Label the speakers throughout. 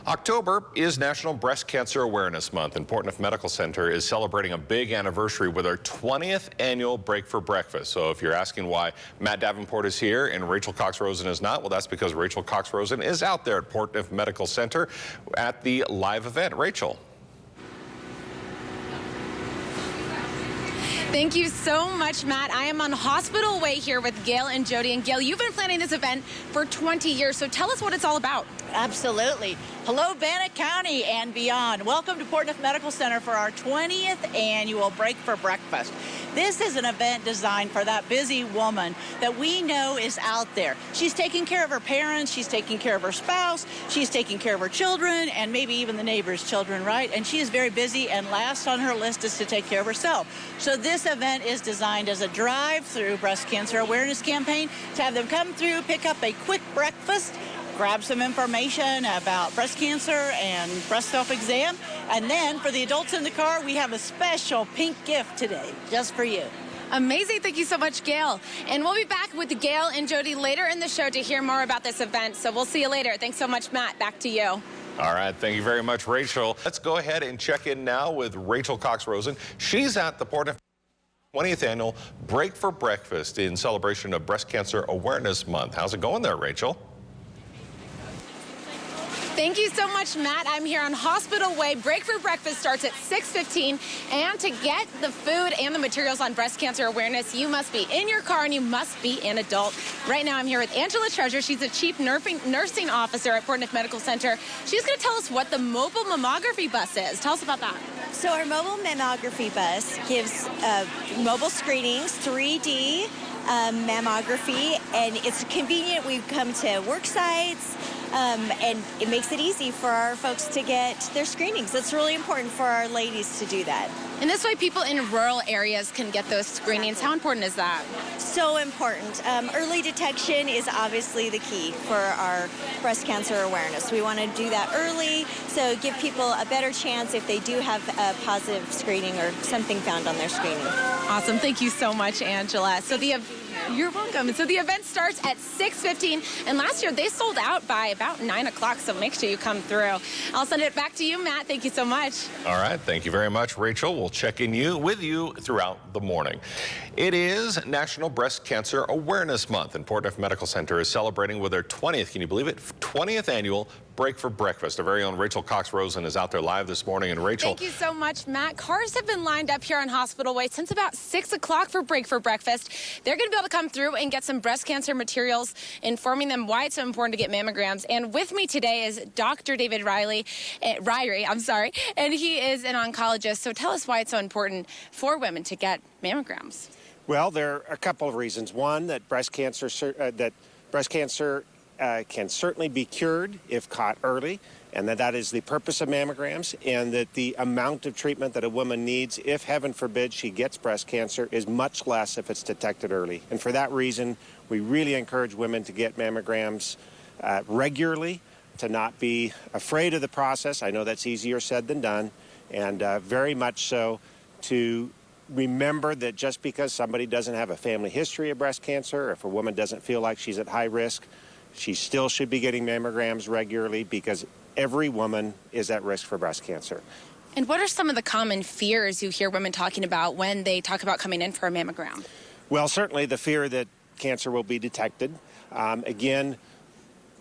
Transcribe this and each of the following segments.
Speaker 1: October is National Breast Cancer Awareness Month, and Portneuf Medical Center is celebrating a big anniversary with our 20th annual Break for Breakfast. So if you're asking why Matt Davenport is here and Rachel Cox-Rosen is not, well, that's because Rachel Cox-Rosen is out there at Portneuf Medical Center at the live event. Rachel.
Speaker 2: Thank you so much, Matt. I am on Hospital Way here with Gail and Jody. And Gail, you've been planning this event for 20 years, so tell us what it's all about.
Speaker 3: Absolutely. Hello, Bannock County and beyond. Welcome to Portneuf Medical Center for our 20th annual Break for Breakfast. This is an event designed for that busy woman that we know is out there. She's taking care of her parents, she's taking care of her spouse, she's taking care of her children, and maybe even the neighbor's children, right? And she is very busy, and last on her list is to take care of herself. So this event is designed as a drive-through breast cancer awareness campaign to have them come through, pick up a quick breakfast, grab some information about breast cancer and breast self-exam. And then for the adults in the car, we have a special pink gift today, just for you.
Speaker 2: Amazing. Thank you so much, Gail. And we'll be back with Gail and Jody later in the show to hear more about this event. So we'll see you later. Thanks so much, Matt. Back to you.
Speaker 1: All right, thank you very much, Rachel. Let's go ahead and check in now with Rachel Cox-Rosen. She's at the Portneuf 20th annual Break for Breakfast in celebration of Breast Cancer Awareness Month. How's it going there, Rachel?
Speaker 2: Thank you so much, Matt. I'm here on Hospital Way. Break for Breakfast starts at 6:15. And to get the food and the materials on breast cancer awareness, you must be in your car and you must be an adult. Right now, I'm here with Angela Treasure. She's the Chief Nursing Officer at Portneuf Medical Center. She's going to tell us what the mobile mammography bus is. Tell us about that.
Speaker 4: So our mobile mammography bus gives mobile screenings, 3D mammography, and it's convenient. We've come to work sites, and it makes it easy for our folks to get their screenings. It's really important for our ladies to do that.
Speaker 2: And this way people in rural areas can get those screenings. How important is that?
Speaker 4: So important. Early detection is obviously the key for our breast cancer awareness. We want to do that early, so give people a better chance if they do have a positive screening or something found on their screening.
Speaker 2: Awesome. Thank you so much, Angela. So you're welcome. So the event starts at 6:15, and last year they sold out by about 9 o'clock, so make sure you come through. I'll send it back to you, Matt. Thank you so much.
Speaker 1: All right, thank you very much, Rachel. We'll check in with you throughout the morning. It is National Breast Cancer Awareness Month, and Portneuf Medical Center is celebrating with their 20th, can you believe it, 20th annual Break for Breakfast. Our very own Rachel Cox-Rosen is out there live this morning. And Rachel,
Speaker 2: thank you so much, Matt. Cars have been lined up here on Hospital Way since about 6 o'clock for Break for Breakfast. They're going to be able to come through and get some breast cancer materials, informing them why it's so important to get mammograms. And with me today is Dr. David Ryrie, and he is an oncologist. So tell us why it's so important for women to get mammograms.
Speaker 5: Well, there are a couple of reasons. One, that breast cancer can certainly be cured if caught early, and that is the purpose of mammograms, and that the amount of treatment that a woman needs, if heaven forbid she gets breast cancer, is much less if it's detected early. And for that reason, we really encourage women to get mammograms regularly, to not be afraid of the process. I know that's easier said than done, and very much so to remember that just because somebody doesn't have a family history of breast cancer, or if a woman doesn't feel like she's at high risk, she still should be getting mammograms regularly, because every woman is at risk for breast cancer.
Speaker 2: And what are some of the common fears you hear women talking about when they talk about coming in for a mammogram?
Speaker 5: Well, certainly the fear that cancer will be detected. Again,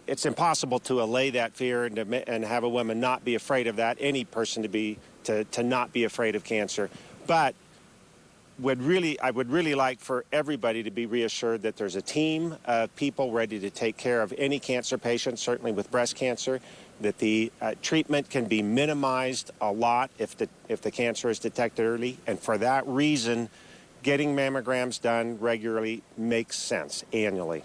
Speaker 5: it's impossible to allay that fear and have a woman not be afraid of that, any person to not be afraid of cancer. But I would really like for everybody to be reassured that there's a team of people ready to take care of any cancer patient, certainly with breast cancer, that the treatment can be minimized a lot if the cancer is detected early. And for that reason, getting mammograms done regularly makes sense annually.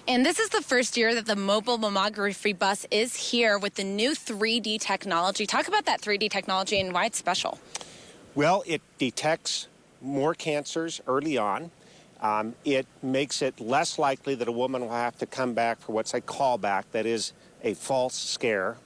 Speaker 2: And this is the first year that the mobile mammography bus is here with the new 3D technology. Talk about that 3D technology and why it's special.
Speaker 5: Well, it detects more cancers early on. It makes it less likely that a woman will have to come back for what's a callback, that is a false scare.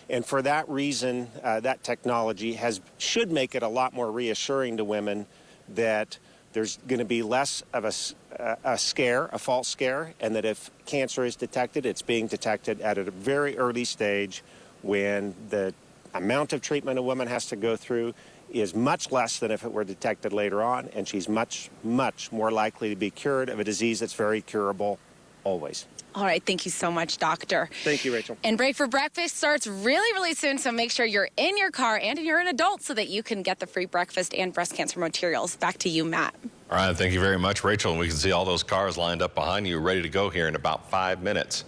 Speaker 5: And for that reason, that technology should make it a lot more reassuring to women that there's going to be less of a scare, a false scare, and that if cancer is detected, it's being detected at a very early stage when the amount of treatment a woman has to go through is much less than if it were detected later on, and she's much, much more likely to be cured of a disease that's very curable always.
Speaker 2: All right, thank you so much, doctor.
Speaker 5: Thank you, Rachel.
Speaker 2: And Break for Breakfast starts really, really soon, so make sure you're in your car and you're an adult so that you can get the free breakfast and breast cancer materials. Back to you, Matt.
Speaker 1: All right, thank you very much, Rachel. And we can see all those cars lined up behind you, ready to go here in about 5 minutes.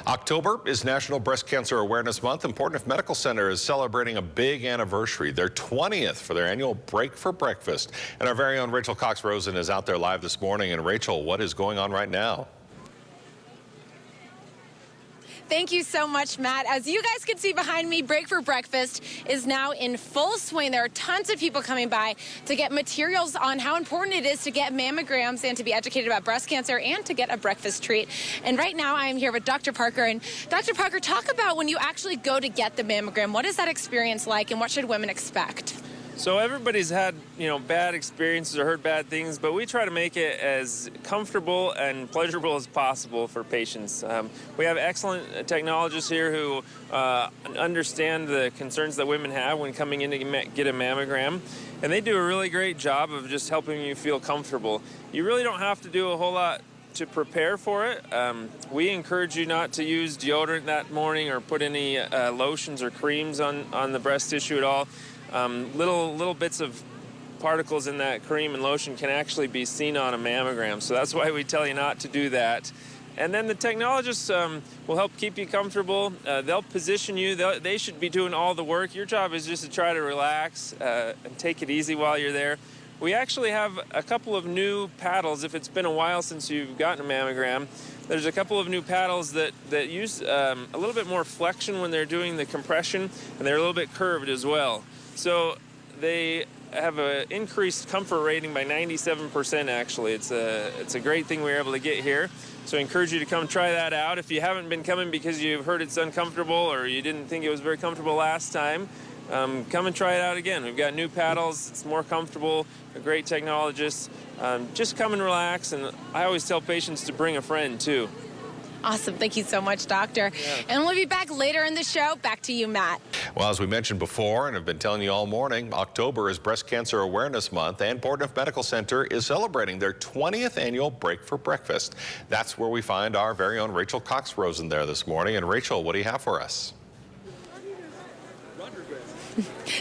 Speaker 1: October is National Breast Cancer Awareness Month, and Portneuf Medical Center is celebrating a big anniversary, their 20th for their annual Break for Breakfast. And our very own Rachel Cox-Rosen is out there live this morning. And Rachel, what is going on right now?
Speaker 2: Thank you so much, Matt. As you guys can see behind me, Break for Breakfast is now in full swing. There are tons of people coming by to get materials on how important it is to get mammograms and to be educated about breast cancer and to get a breakfast treat. And right now I am here with Dr. Parker. And Dr. Parker, talk about when you actually go to get the mammogram. What is that experience like and what should women expect?
Speaker 6: So everybody's had, bad experiences or heard bad things, but we try to make it as comfortable and pleasurable as possible for patients. We have excellent technologists here who understand the concerns that women have when coming in to get a mammogram, and they do a really great job of just helping you feel comfortable. You really don't have to do a whole lot to prepare for it. We encourage you not to use deodorant that morning or put any lotions or creams on the breast tissue at all. Little bits of particles in that cream and lotion can actually be seen on a mammogram, so that's why we tell you not to do that. And then the technologists will help keep you comfortable. They'll position you. They should be doing all the work. Your job is just to try to relax and take it easy while you're there. We actually have a couple of new paddles. If it's been a while since you've gotten a mammogram, there's a couple of new paddles that use a little bit more flexion when they're doing the compression, and they're a little bit curved as well. So they have an increased comfort rating by 97%, actually. It's a great thing we were able to get here. So I encourage you to come try that out. If you haven't been coming because you've heard it's uncomfortable or you didn't think it was very comfortable last time, come and try it out again. We've got new paddles. It's more comfortable. A great technologist. Just come and relax. And I always tell patients to bring a friend, too.
Speaker 2: Awesome. Thank you so much, Doctor. Yeah. And we'll be back later in the show. Back to you, Matt.
Speaker 1: Well, as we mentioned before and have been telling you all morning, October is Breast Cancer Awareness Month, and Portneuf Medical Center is celebrating their 20th annual Break for Breakfast. That's where we find our very own Rachel Cox-Rosen there this morning. And Rachel, what do you have for us?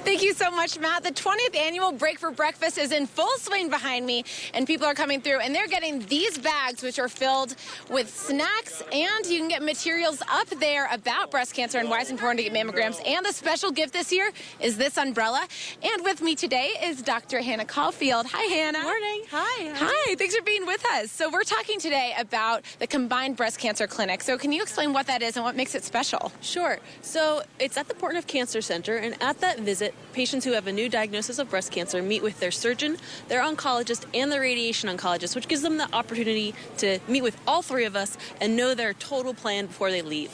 Speaker 2: Thank you so much, Matt. The 20th annual Break for Breakfast is in full swing behind me, and people are coming through, and they're getting these bags, which are filled with snacks, and you can get materials up there about breast cancer and why it's important to get mammograms. And the special gift this year is this umbrella. And with me today is Dr. Hannah Caulfield. Hi, Hannah.
Speaker 7: Morning. Hi.
Speaker 2: Hi. Thanks for being with us. So we're talking today about the Combined Breast Cancer Clinic. So can you explain what that is and what makes it special?
Speaker 7: Sure. So it's at the Portneuf Cancer Center, and at that visit, patients who have a new diagnosis of breast cancer meet with their surgeon, their oncologist, and their radiation oncologist, which gives them the opportunity to meet with all three of us and know their total plan before they leave.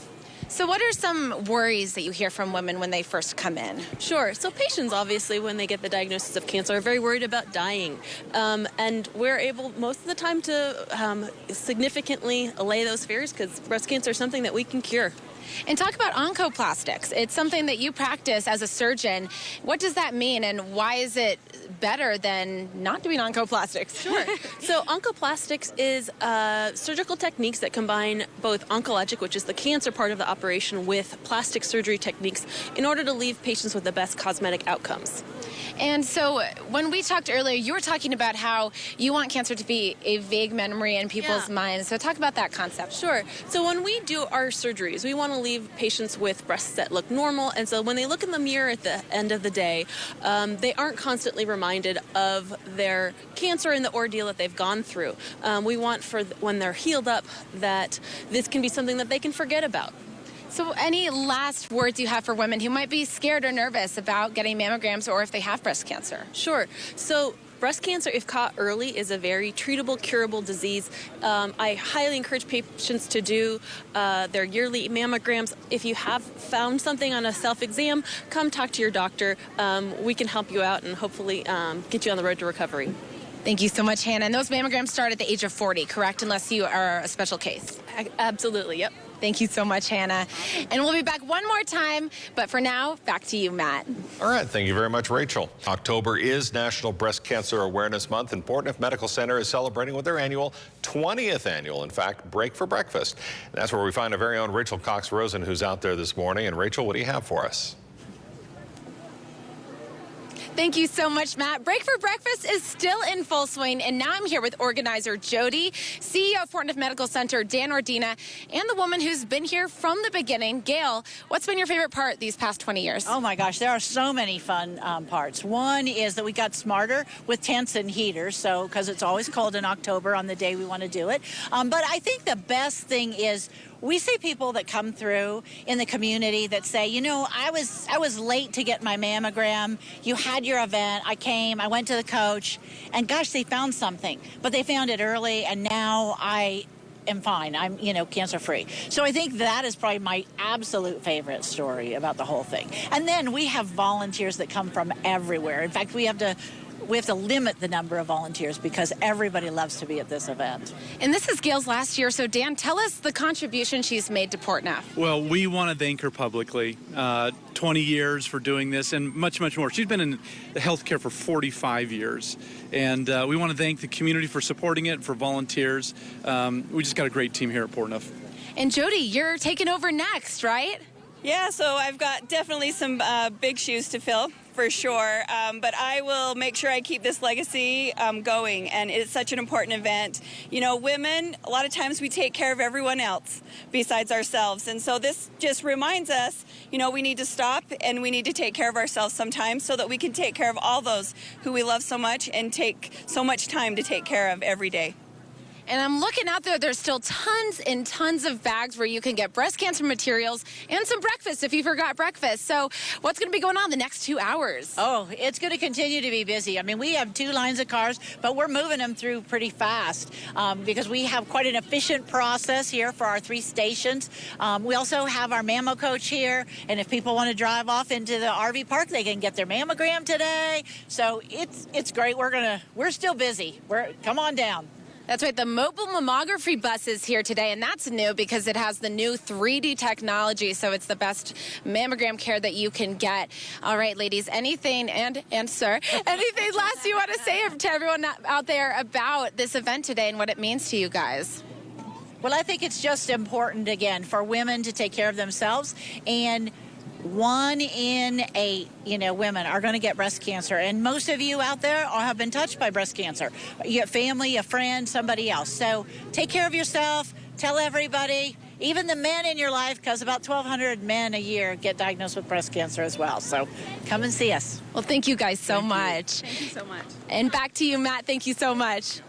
Speaker 2: So what are some worries that you hear from women when they first come in?
Speaker 7: Sure. So patients, obviously, when they get the diagnosis of cancer, are very worried about dying. And we're able, most of the time, to significantly allay those fears because breast cancer is something that we can cure.
Speaker 2: And talk about oncoplastics. It's something that you practice as a surgeon. What does that mean, and why is it better than not doing oncoplastics?
Speaker 7: Sure. So oncoplastics is surgical techniques that combine both oncologic, which is the cancer part of the operation, with plastic surgery techniques in order to leave patients with the best cosmetic outcomes.
Speaker 2: And so when we talked earlier, you were talking about how you want cancer to be a vague memory in people's minds. So talk about that concept.
Speaker 7: Sure. So when we do our surgeries, we want to leave patients with breasts that look normal. And so when they look in the mirror at the end of the day, they aren't constantly reminded of their cancer and the ordeal that they've gone through. We want for when they're healed up that this can be something that they can forget about.
Speaker 2: So any last words you have for women who might be scared or nervous about getting mammograms or if they have breast cancer?
Speaker 7: Sure. So breast cancer, if caught early, is a very treatable, curable disease. I highly encourage patients to do their yearly mammograms. If you have found something on a self-exam, come talk to your doctor. We can help you out and hopefully get you on the road to recovery.
Speaker 2: Thank you so much, Hannah. And those mammograms start at the age of 40, correct? Unless you are a special case.
Speaker 7: Absolutely, yep.
Speaker 2: Thank you so much, Hannah. And we'll be back one more time, but for now, back to you, Matt.
Speaker 1: All right, thank you very much, Rachel. October is National Breast Cancer Awareness Month, and Portneuf Medical Center is celebrating with their 20th annual, in fact, Break for Breakfast. And that's where we find our very own Rachel Cox-Rosen, who's out there this morning. And Rachel, what do you have for us?
Speaker 2: Thank you so much, Matt. Break for Breakfast is still in full swing, and now I'm here with organizer Jody, CEO of Portneuf Medical Center, Dan Ordina, and the woman who's been here from the beginning, Gail. What's been your favorite part these past 20 years?
Speaker 3: Oh my gosh, there are so many fun parts. One is that we got smarter with tents and heaters, so because it's always cold in October on the day we want to do it. But I think the best thing is we see people that come through in the community that say, you know, I was late to get my mammogram. You had your event. I came. I went to the coach, and gosh, they found something. But they found it early, and now I am fine. I'm, cancer-free. So I think that is probably my absolute favorite story about the whole thing. And then we have volunteers that come from everywhere. In fact, we have to limit the number of volunteers because everybody loves to be at this event.
Speaker 2: And this is Gail's last year, so Dan, tell us the contribution she's made to Portneuf.
Speaker 8: Well, we want to thank her publicly. 20 years for doing this and much, much more. She's been in healthcare for 45 years. And we want to thank the community for supporting it, for volunteers. We just got a great team here at Portneuf.
Speaker 2: And Jody, you're taking over next, right?
Speaker 9: Yeah, so I've got definitely some big shoes to fill, for sure. But I will make sure I keep this legacy going, and it's such an important event. You know, women, a lot of times we take care of everyone else besides ourselves. And so this just reminds us, we need to stop and we need to take care of ourselves sometimes so that we can take care of all those who we love so much and take so much time to take care of every day.
Speaker 2: And I'm looking out there, there's still tons and tons of bags where you can get breast cancer materials and some breakfast if you forgot breakfast. So what's going to be going on the next 2 hours?
Speaker 3: Oh, it's going to continue to be busy. I mean, we have 2 lines of cars, but we're moving them through pretty fast because we have quite an efficient process here for our 3 stations. We also have our mammo coach here, and if people want to drive off into the RV park, they can get their mammogram today. So it's great. We're still busy. Come on down.
Speaker 2: That's right. The mobile mammography bus is here today, and that's new because it has the new 3D technology, so it's the best mammogram care that you can get. All right, ladies, anything, and sir, anything last you want to say to everyone out there about this event today and what it means to you guys?
Speaker 3: Well, I think it's just important, again, for women to take care of themselves, and 1 in 8, women are going to get breast cancer. And most of you out there have been touched by breast cancer. Your family, a friend, somebody else. So take care of yourself. Tell everybody, even the men in your life, because about 1,200 men a year get diagnosed with breast cancer as well. So come and see us.
Speaker 2: Well, thank you guys so much.
Speaker 7: Thank you so much.
Speaker 2: And back to you, Matt. Thank you so much.